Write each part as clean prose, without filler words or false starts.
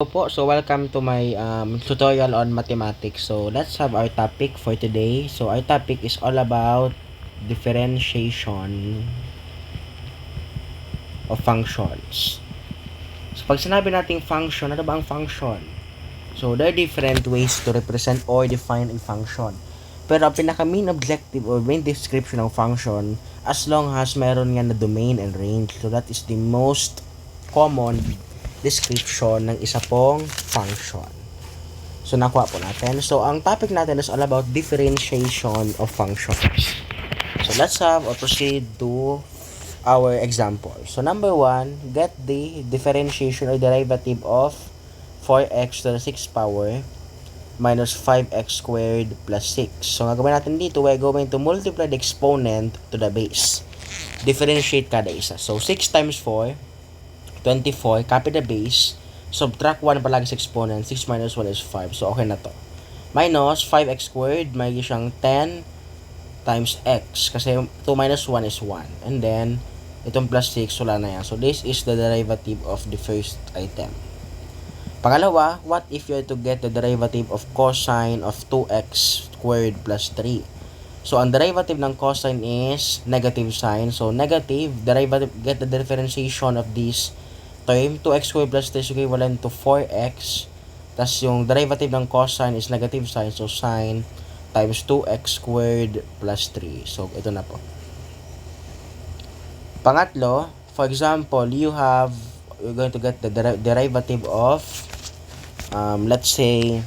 So welcome to my tutorial on mathematics. So let's have our topic for today. So our topic is all about differentiation of functions. So pag sinabi nating function, ano ba ang function? So there are different ways to represent or define a function. Pero ang pinaka-main objective or main description ng function, as long as meron nga na domain and range. So that is the most common description ng isa pong function. So, nakuha po natin. So, ang topic natin is all about differentiation of functions. So, let's have or proceed to our example. So, number 1, get the differentiation or derivative of 4x to the 6th power minus 5x squared plus 6. So, ang gagawin natin dito, we're going to multiply the exponent to the base. Differentiate kada isa. So, 6 times 4, 24, copy the base, subtract 1 palagi sa exponent, 6 minus 1 is 5, so okay na to. Minus 5x squared, may siyang 10 times x, kasi 2 minus 1 is 1, and then, itong plus 6, wala na yan. So this is the derivative of the first item. Pangalawa, what if you are to get the derivative of cosine of 2x squared plus 3? So, ang derivative ng cosine is negative sign. So, negative, derivative, get the differentiation of this term, 2x squared plus 3 is equivalent to 4x. Tapos yung derivative ng cosine is negative sign. So, sine times 2x squared plus 3. So, ito na po. Pangatlo, for example, you're going to get the derivative of, let's say,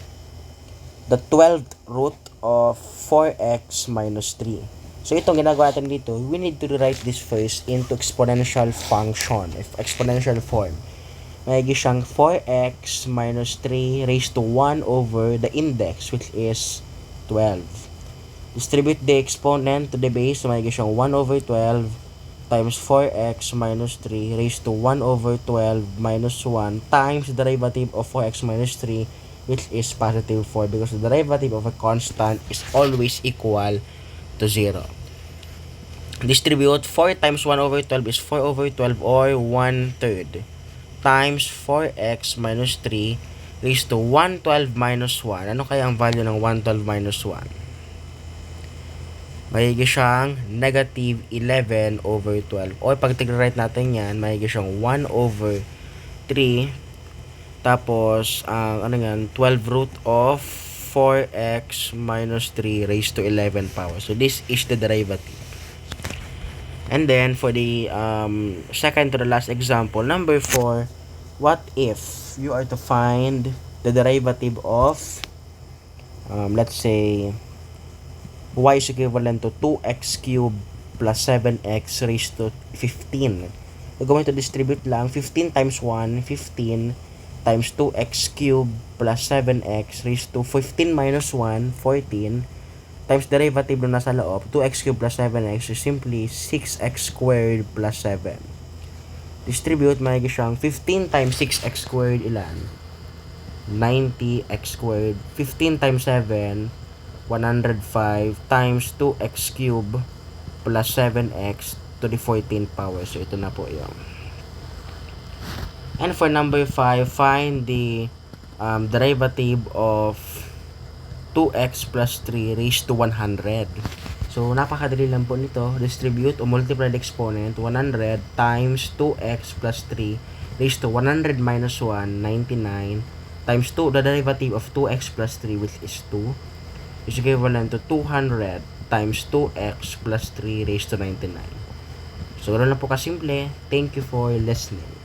the 12th root of 4x minus 3. So, itong ginagawa natin dito, we need to rewrite this first into exponential function, exponential form. May siyang 4x minus 3 raised to 1 over the index, which is 12. Distribute the exponent to the base, so may siyang 1 over 12 times 4x minus 3 raised to 1 over 12 minus 1 times the derivative of 4x minus 3, which is positive 4, because the derivative of a constant is always equal to 0. Distribute 4 times 1 over 12 is 4 over 12 or 1/3 times 4x minus 3 raised to 112 minus 1. Ano kaya ang value ng 112 minus 1? May siyang negative 11 over 12. Or pag tig-write natin yan, may siyang 1 over 3. Tapos, ano yan, 12 root of 4x minus 3 raised to 11 power. So, this is the derivative. And then, for the second to the last example, number 4, what if you are to find the derivative of, let's say, y is equivalent to 2x cubed plus 7x raised to 15. We're going to distribute lang 15 times 1, 15 times 2x cubed plus 7x raised to 15 minus 1, 14 times derivative na nasa loob, 2x cubed plus 7x is simply 6x squared plus 7. Distribute, may siyang 15 times 6x squared ilan? 90x squared. 15 times 7, 105 times 2x cubed plus 7x to the 14th power. So, ito na po yun. And for number 5, find the derivative of 2x plus 3 raised to 100. So, napakadali lang po nito. Distribute o multiply the exponent. 100 times 2x plus 3 raised to 100 minus 1, 99 times 2, the derivative of 2x plus 3, which is 2, is equivalent to 200 times 2x plus 3 raised to 99. So, ganoon lang po kasimple. Thank you for listening.